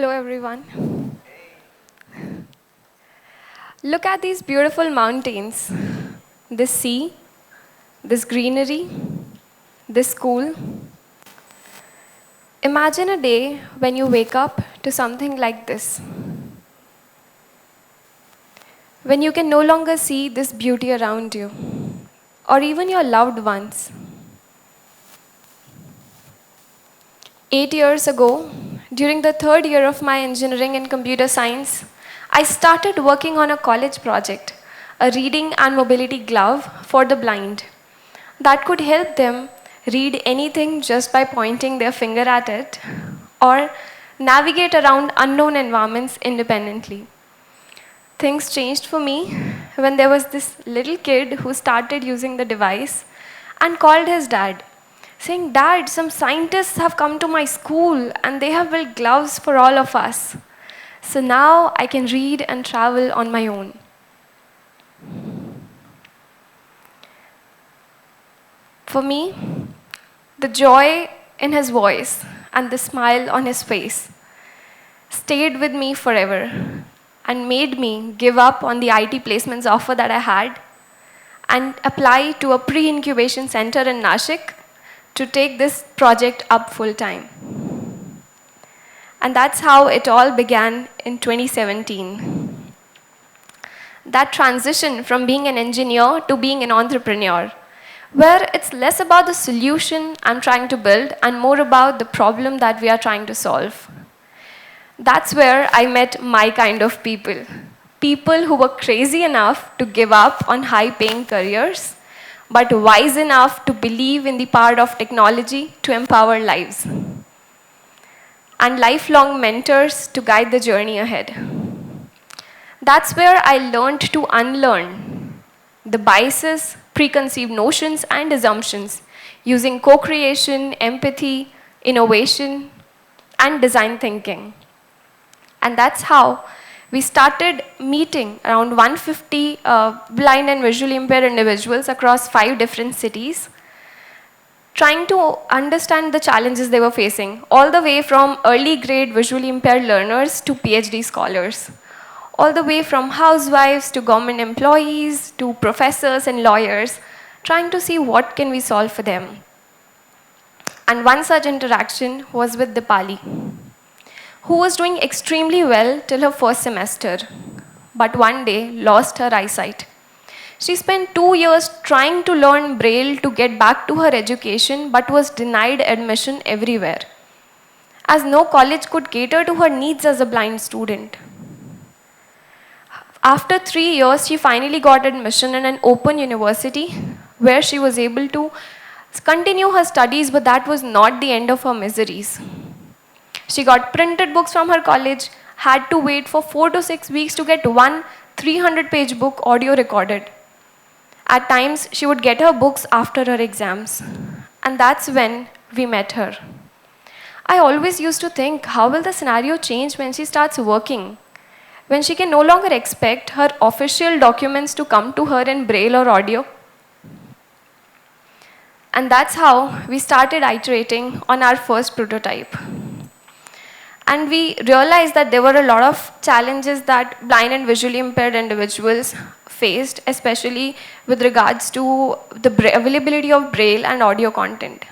Hello, everyone. Look at these beautiful mountains, this sea, this greenery, this school. Imagine a day when you wake up to something like this, when you can no longer see this beauty around you, or even your loved ones. 8 years ago, during the third year of my engineering in computer science, I started working on a college project, a reading and mobility glove for the blind that could help them read anything just by pointing their finger at it or navigate around unknown environments independently. Things changed for me when there was this little kid who started using the device and called his dad, saying, "Dad, some scientists have come to my school and they have built gloves for all of us. So now I can read and travel on my own." For me, the joy in his voice and the smile on his face stayed with me forever and made me give up on the IT placements offer that I had and apply to a pre-incubation center in Nashik to take this project up full time. And that's how it all began in 2017. That transition from being an engineer to being an entrepreneur, where it's less about the solution I'm trying to build and more about the problem that we are trying to solve. That's where I met my kind of people. People who were crazy enough to give up on high-paying careers, but wise enough to believe in the power of technology to empower lives. And lifelong mentors to guide the journey ahead. That's where I learned to unlearn the biases, preconceived notions, and assumptions using co-creation, empathy, innovation, and design thinking. And that's how we started meeting around 150 blind and visually impaired individuals across 5 different cities, trying to understand the challenges they were facing, all the way from early grade visually impaired learners to PhD scholars, all the way from housewives to government employees to professors and lawyers, trying to see what can we solve for them. And one such interaction was with Dipali, who was doing extremely well till her first semester, but one day lost her eyesight. She spent 2 years trying to learn Braille to get back to her education, but was denied admission everywhere, as no college could cater to her needs as a blind student. After 3 years, she finally got admission in an open university where she was able to continue her studies, but that was not the end of her miseries. She got printed books from her college, had to wait for 4 to 6 weeks to get one 300-page book audio recorded. At times, she would get her books after her exams. And that's when we met her. I always used to think, how will the scenario change when she starts working? When she can no longer expect her official documents to come to her in Braille or audio? And that's how we started iterating on our first prototype. And we realized that there were a lot of challenges that blind and visually impaired individuals faced, especially with regards to the availability of Braille and audio content.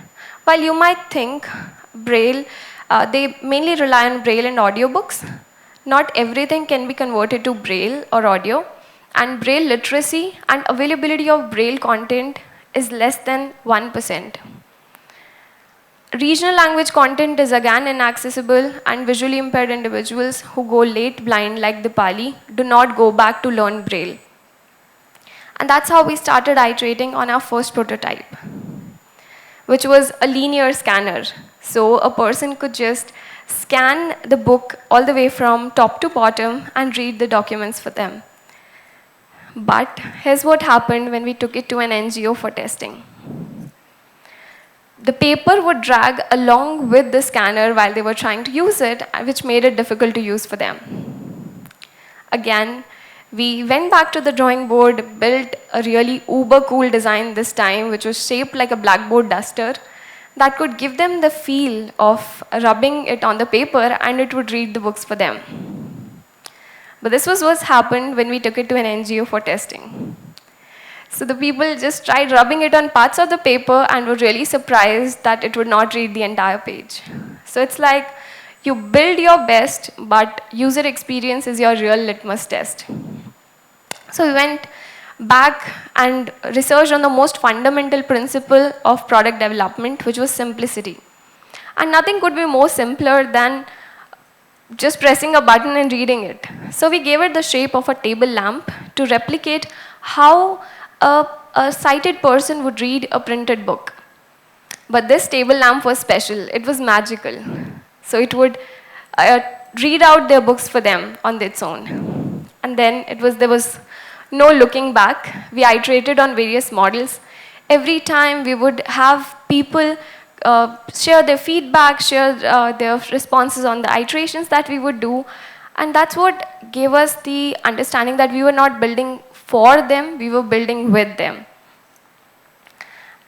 While you might think Braille, they mainly rely on Braille and audiobooks, not everything can be converted to Braille or audio, and Braille literacy and availability of Braille content is less than 1%. Regional language content is again inaccessible, and visually impaired individuals who go late blind like Dipali do not go back to learn Braille. And that's how we started iterating on our first prototype, which was a linear scanner. So a person could just scan the book all the way from top to bottom and read the documents for them. But here's what happened when we took it to an NGO for testing. The paper would drag along with the scanner while they were trying to use it, which made it difficult to use for them. Again, we went back to the drawing board, built a really uber cool design this time, which was shaped like a blackboard duster that could give them the feel of rubbing it on the paper and it would read the books for them. But this was what happened when we took it to an NGO for testing. So the people just tried rubbing it on parts of the paper and were really surprised that it would not read the entire page. So it's like you build your best, but user experience is your real litmus test. So we went back and researched on the most fundamental principle of product development, which was simplicity. And nothing could be more simpler than just pressing a button and reading it. So we gave it the shape of a table lamp to replicate how a sighted person would read a printed book. But this table lamp was special. It was magical. So it would read out their books for them on its own. And then there was no looking back. We iterated on various models. Every time we would have people share their feedback, share their responses on the iterations that we would do. And that's what gave us the understanding that we were not building for them, we were building with them.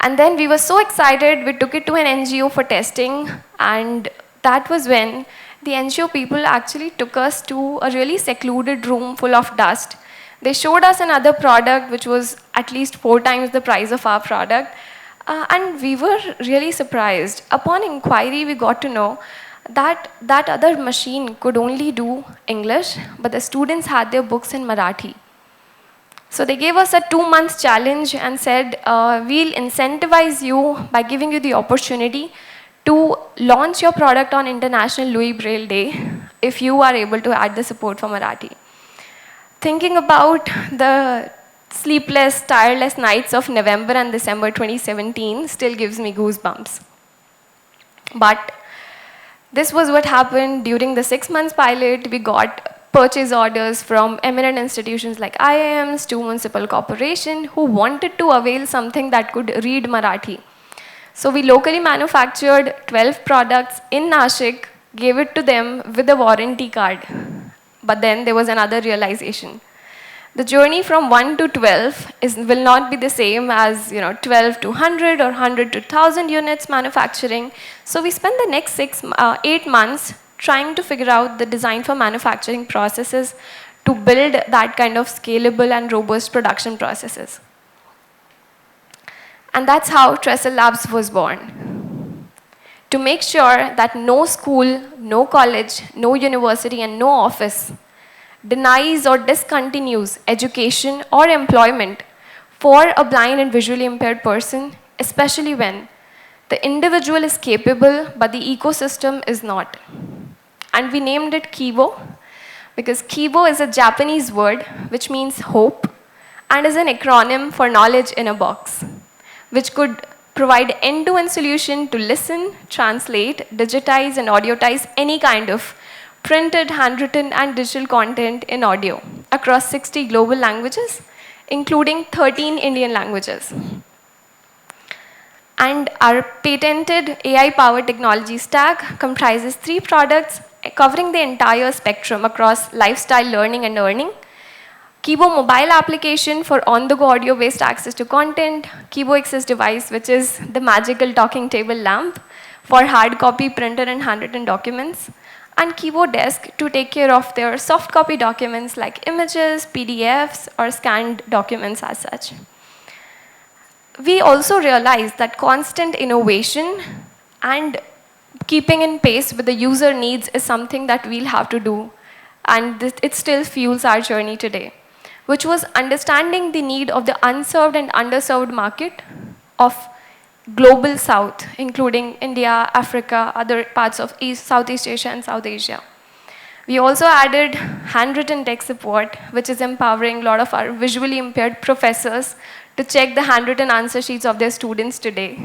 And then we were so excited, we took it to an NGO for testing, and that was when the NGO people actually took us to a really secluded room full of dust. They showed us another product which was at least 4 times the price of our product, and we were really surprised. Upon inquiry, we got to know that that other machine could only do English, but the students had their books in Marathi. So they gave us a 2-month challenge and said, we'll incentivize you by giving you the opportunity to launch your product on International Louis Braille Day if you are able to add the support for Marathi. Thinking about the sleepless, tireless nights of November and December 2017 still gives me goosebumps. But this was what happened during the 6 months pilot. We got purchase orders from eminent institutions like IIMs to municipal corporation who wanted to avail something that could read Marathi. So we locally manufactured 12 products in Nashik, gave it to them with a warranty card. But then there was another realization. The journey from 1 to 12 will not be the same as 12 to 100 or 100 to 1,000 units manufacturing. So we spent the next 8 months trying to figure out the design for manufacturing processes to build that kind of scalable and robust production processes. And that's how Trestle Labs was born. To make sure that no school, no college, no university, and no office denies or discontinues education or employment for a blind and visually impaired person, especially when the individual is capable, but the ecosystem is not. And we named it Kibo, because Kibo is a Japanese word which means hope and is an acronym for knowledge in a box, which could provide end-to-end solution to listen, translate, digitize, and audiotize any kind of printed, handwritten, and digital content in audio across 60 global languages, including 13 Indian languages. And our patented AI-powered technology stack comprises 3 products covering the entire spectrum across lifestyle learning and earning. Kibo mobile application for on-the-go audio-based access to content, Kibo Access device, which is the magical talking table lamp for hard copy, printed, and handwritten documents, and Kibo Desk to take care of their soft copy documents like images, PDFs, or scanned documents as such. We also realized that constant innovation and keeping in pace with the user needs is something that we'll have to do, and it still fuels our journey today, which was understanding the need of the unserved and underserved market of global South, including India, Africa, other parts of Southeast Asia and South Asia. We also added handwritten tech support, which is empowering a lot of our visually impaired professors to check the handwritten answer sheets of their students today.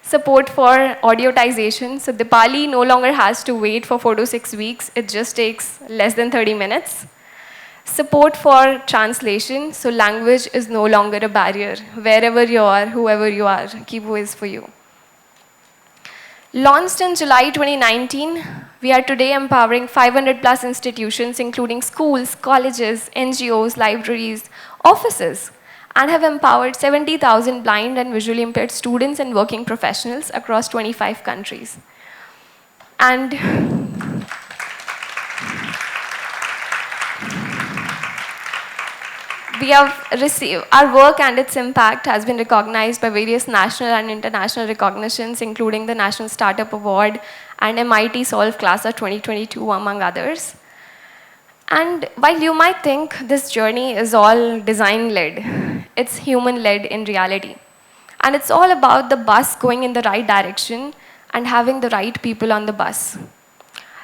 Support for audiotization, so Dipali no longer has to wait for 4 to 6 weeks, it just takes less than 30 minutes. Support for translation, so language is no longer a barrier. Wherever you are, whoever you are, Kibo is for you. Launched in July 2019, we are today empowering 500 plus institutions, including schools, colleges, NGOs, libraries, offices, and have empowered 70,000 blind and visually impaired students and working professionals across 25 countries. And we have received, our work and its impact has been recognized by various national and international recognitions, including the National Startup Award and MIT Solve Class of 2022, among others. And while you might think this journey is all design-led, it's human-led in reality. And it's all about the bus going in the right direction and having the right people on the bus.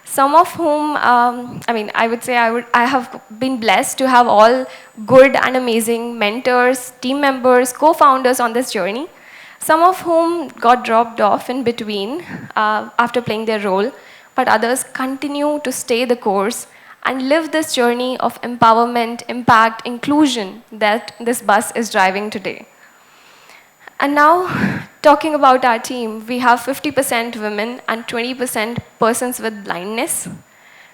Some of whom, I would say I have been blessed to have all good and amazing mentors, team members, co-founders on this journey, some of whom got dropped off in between after playing their role, but others continue to stay the course and live this journey of empowerment, impact, inclusion that this bus is driving today. And now, talking about our team, we have 50% women and 20% persons with blindness,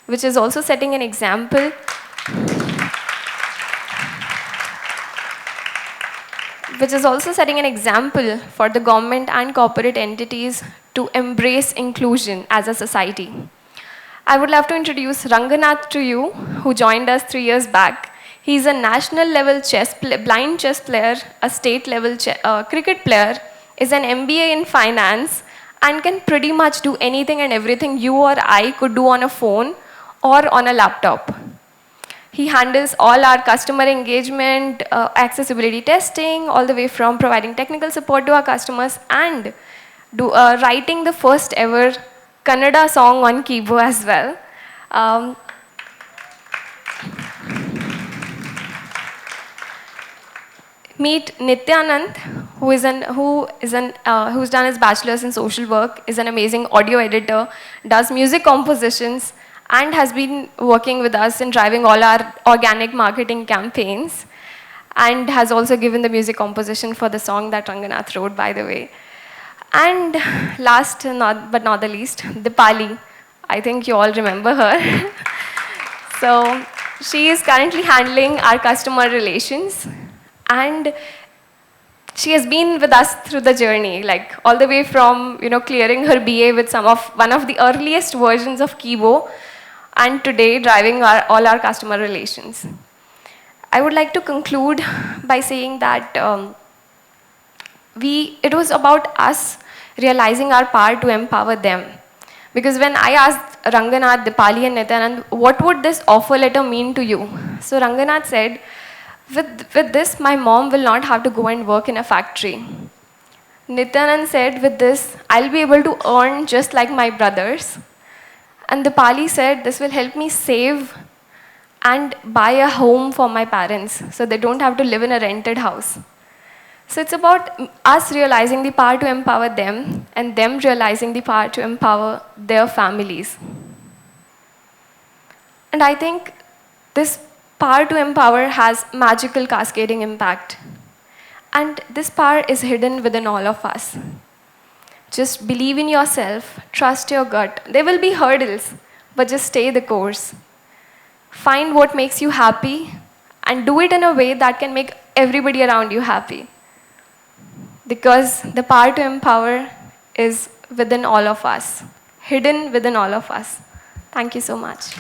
which is also setting an example. Which is also setting an example for the government and corporate entities to embrace inclusion as a society. I would love to introduce Ranganath to you, who joined us 3 years back. He's a national level blind chess player, a state level cricket player, is an MBA in finance, and can pretty much do anything and everything you or I could do on a phone or on a laptop. He handles all our customer engagement, accessibility testing, all the way from providing technical support to our customers and writing the first ever Kannada song on Kibo as well. Meet Nityanand, who's done his bachelor's in social work, is an amazing audio editor, does music compositions, and has been working with us in driving all our organic marketing campaigns, and has also given the music composition for the song that Ranganath wrote, by the way. And last but not the least, Dipali. I think you all remember her. So she is currently handling our customer relations, and she has been with us through the journey, like all the way from clearing her BA with one of the earliest versions of Kibo, and today driving all our customer relations. I would like to conclude by saying that it was about us realizing our power to empower them. Because when I asked Ranganath, Dipali and Nityanand, what would this offer letter mean to you? So Ranganath said, with this, my mom will not have to go and work in a factory. Nityanand said, with this, I'll be able to earn just like my brothers. And Dipali said, this will help me save and buy a home for my parents so they don't have to live in a rented house. So it's about us realizing the power to empower them and them realizing the power to empower their families. And I think this power to empower has magical cascading impact. And this power is hidden within all of us. Just believe in yourself, trust your gut. There will be hurdles, but just stay the course. Find what makes you happy and do it in a way that can make everybody around you happy. Because the power to empower is within all of us, hidden within all of us. Thank you so much.